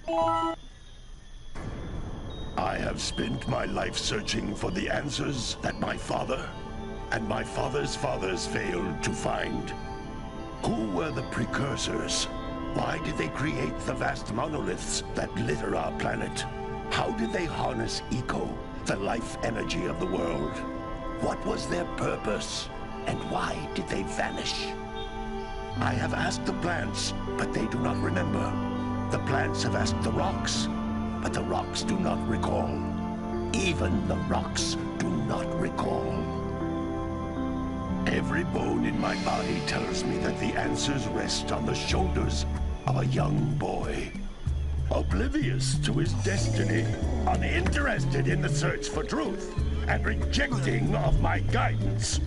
I have spent my life searching for the answers that my father and my father's fathers failed to find. Who were the precursors? Why did they create the vast monoliths that litter our planet? How did they harness eco, the life energy of the world? What was their purpose? And why did they vanish? I have asked the plants, but they do not remember. The plants have asked the rocks, but the rocks do not recall. Even the rocks do not recall. Every bone in my body tells me that the answers rest on the shoulders of a young boy. Oblivious to his destiny, uninterested in the search for truth, and rejecting of my guidance.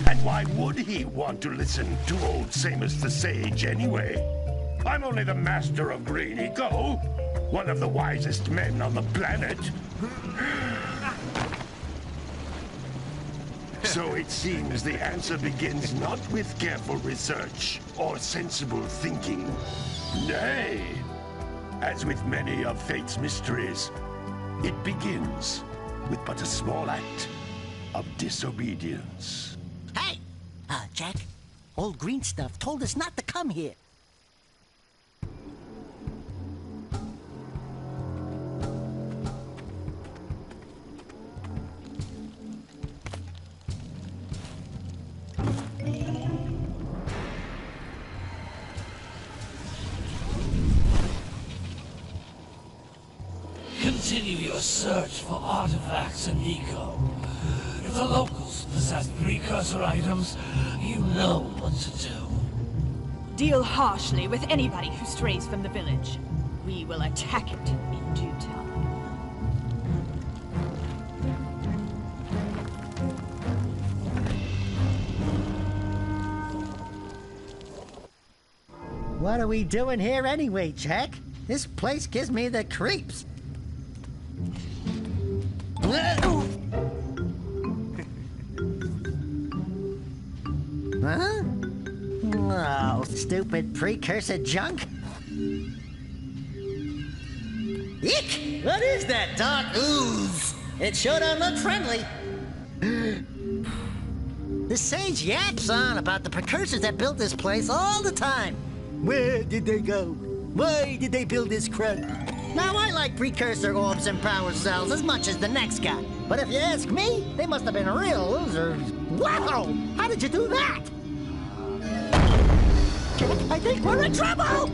And why would he want to listen to old Samus the Sage anyway? I'm only the master of green eco, one of the wisest men on the planet. So it seems the answer begins not with careful research or sensible thinking. Nay, as with many of fate's mysteries, it begins with but a small act of disobedience. Hey! Jack, old green stuff told us not to come here. Continue your search for artifacts and eco. If the locals possess precursor items, you know what to do. Deal harshly with anybody who strays from the village. We will attack it in due time. What are we doing here anyway, Jack? This place gives me the creeps. Huh? Oh, stupid precursor junk. Eek! What is that dark ooze? It sure don't look friendly. The sage yaps on about the precursors that built this place all the time. Where did they go? Why did they build this crud? Now, I like precursor orbs and power cells as much as the next guy. But if you ask me, they must have been real losers. Wow! How did you do that? I think we're in trouble!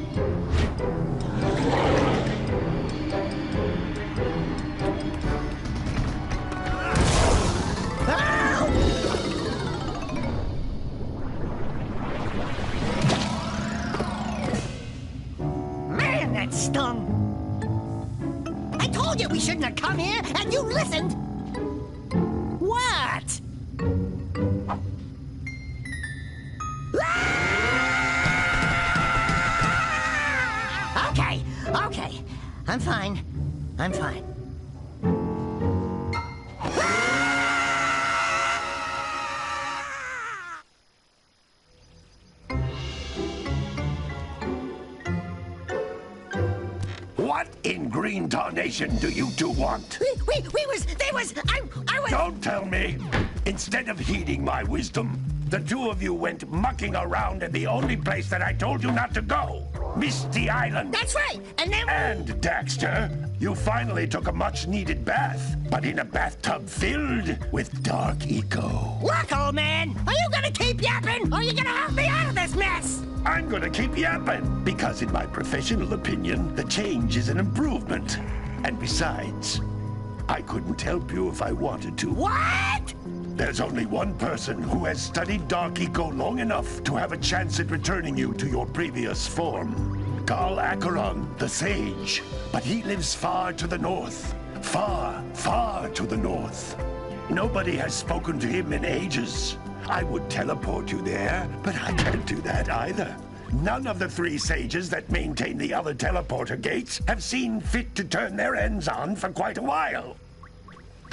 Man, that stung! I told you we shouldn't have come here, and you listened! What? Okay. I'm fine. What in green tarnation do you two want? I was... Don't tell me! Instead of heeding my wisdom, the two of you went mucking around in the only place that I told you not to go. Misty Island. That's right, and then... And, Daxter, you finally took a much-needed bath, but in a bathtub filled with dark eco. Look, old man, are you gonna keep yapping, or are you gonna help me out of this mess? I'm gonna keep yapping, because in my professional opinion, the change is an improvement. And besides, I couldn't help you if I wanted to. What? There's only one person who has studied dark eco long enough to have a chance at returning you to your previous form. HOLAAAAA, the sage. But he lives far to the north. Far, far to the north. Nobody has spoken to him in ages. I would teleport you there, but I can't do that either. None of the three sages that maintain the other teleporter gates have seen fit to turn their ends on for quite a while.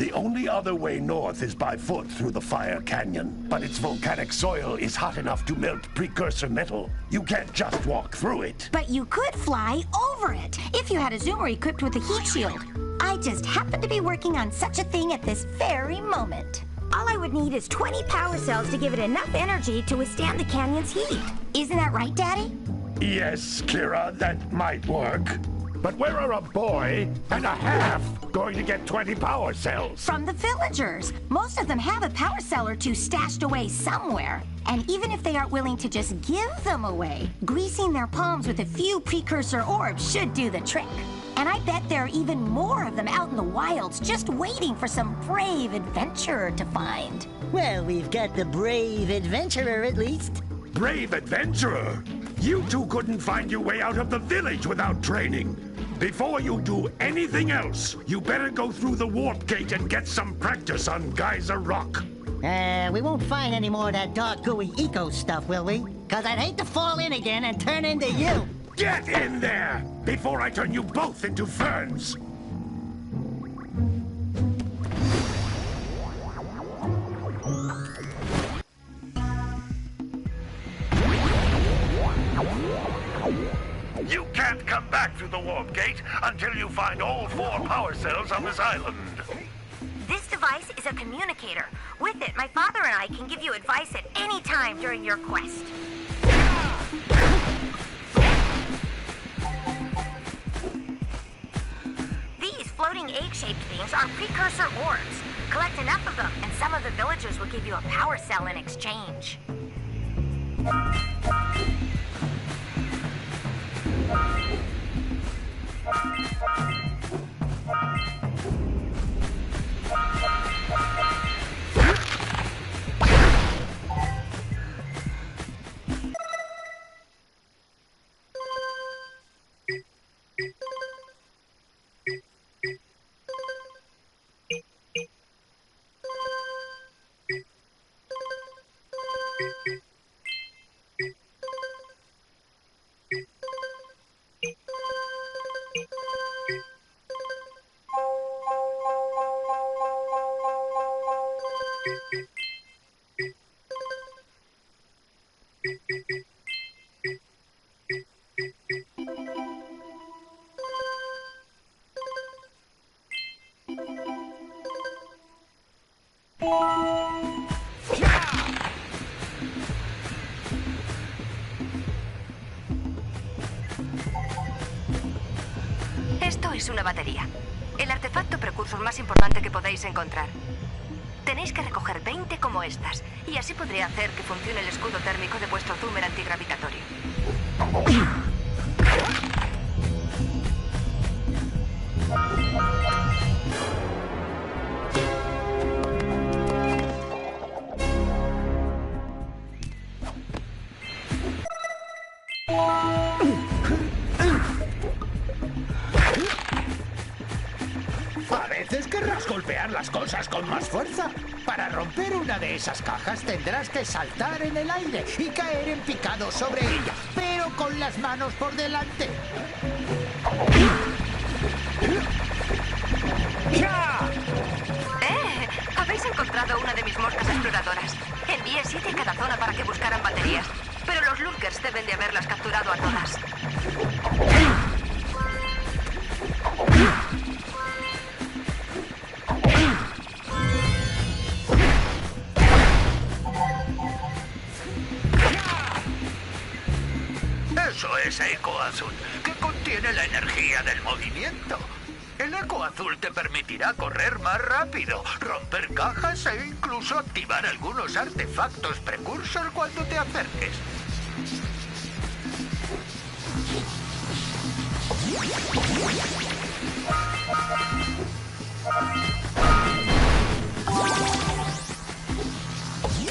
The only other way north is by foot through the Fire Canyon, but its volcanic soil is hot enough to melt precursor metal. You can't just walk through it. But you could fly over it if you had a zoomer equipped with a heat shield. I just happen to be working on such a thing at this very moment. All I would need is 20 power cells to give it enough energy to withstand the canyon's heat. Isn't that right, Daddy? Yes, Kira, that might work. But where are a boy and a half going to get 20 power cells? From the villagers. Most of them have a power cell or two stashed away somewhere. And even if they aren't willing to just give them away, greasing their palms with a few precursor orbs should do the trick. And I bet there are even more of them out in the wilds just waiting for some brave adventurer to find. Well, we've got the brave adventurer at least. Brave adventurer? You two couldn't find your way out of the village without training. Before you do anything else, you better go through the warp gate and get some practice on Geyser Rock. We won't find any more of that dark gooey eco stuff, will we? Cause I'd hate to fall in again and turn into you. Get in there before I turn you both into ferns. You can't come back through the warp gate until you find all 4 power cells on this island. This device is a communicator. With it, my father and I can give you advice at any time during your quest. These floating egg-shaped things are precursor orbs. Collect enough of them, and some of the villagers will give you a power cell in exchange. Esto es una batería. El artefacto precursor más importante que podéis encontrar. Tenéis que recoger 20 como estas, y así podré hacer que funcione el escudo térmico de vuestro zoomer antigravitatorio. A veces querrás golpear las cosas con más fuerza. Para romper una de esas cajas tendrás que saltar en el aire y caer en picado sobre ella, pero con las manos por delante. Habéis encontrado una de mis moscas exploradoras. Envié 7 a cada zona para que buscaran baterías, pero los lurkers deben de haberlas capturado a todas. Eso es eco azul, que contiene la energía del movimiento. El eco azul te permitirá correr más rápido, romper cajas e incluso activar algunos artefactos precursor cuando te acerques.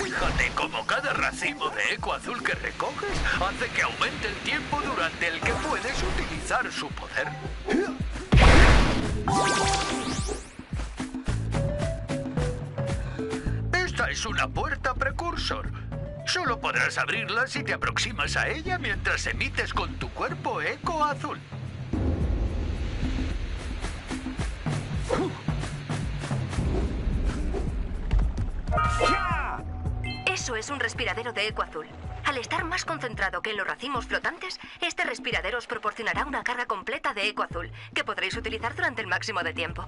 Fíjate cómo cada racimo de eco azul que recoges hace que aumente el tiempo durante el que puedes utilizar su poder. Esta es una puerta precursor. Solo podrás abrirla si te aproximas a ella mientras emites con tu cuerpo eco azul. Eso es un respiradero de eco azul. Al estar más concentrado que en los racimos flotantes, este respiradero os proporcionará una carga completa de eco azul, que podréis utilizar durante el máximo de tiempo.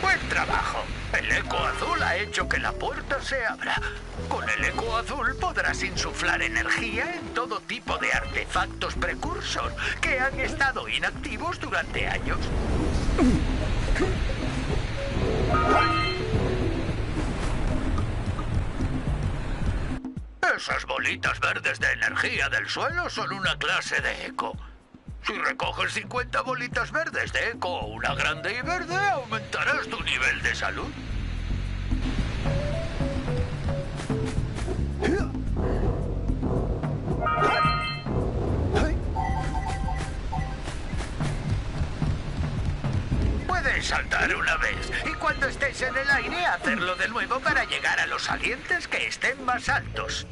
¡Buen trabajo! El eco azul ha hecho que la puerta se abra. Con el eco azul podrás insuflar energía en todo tipo de artefactos precursor que han estado inactivos durante años. Esas bolitas verdes de energía del suelo son una clase de eco. Si recoges 50 bolitas verdes de eco, una grande y verde, aumentarás tu nivel de salud. Puedes saltar una vez y cuando estés en el aire hacerlo de nuevo para llegar a los salientes que estén más altos.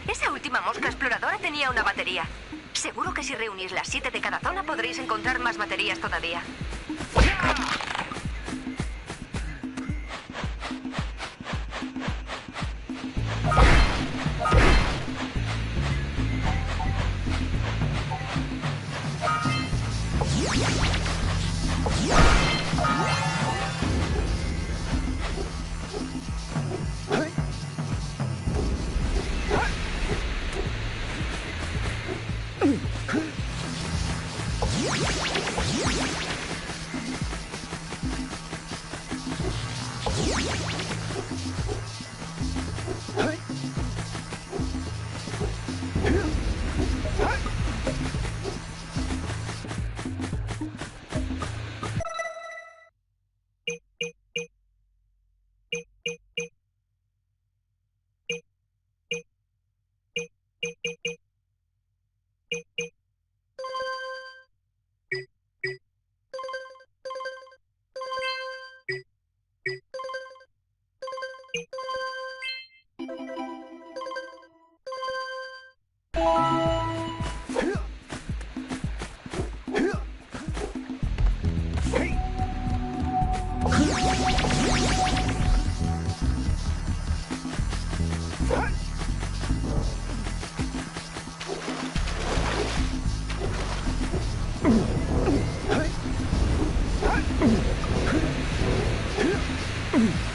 Esa última mosca exploradora tenía una batería. Seguro que si reunís las 7 de cada zona podréis encontrar más baterías todavía. Ugh.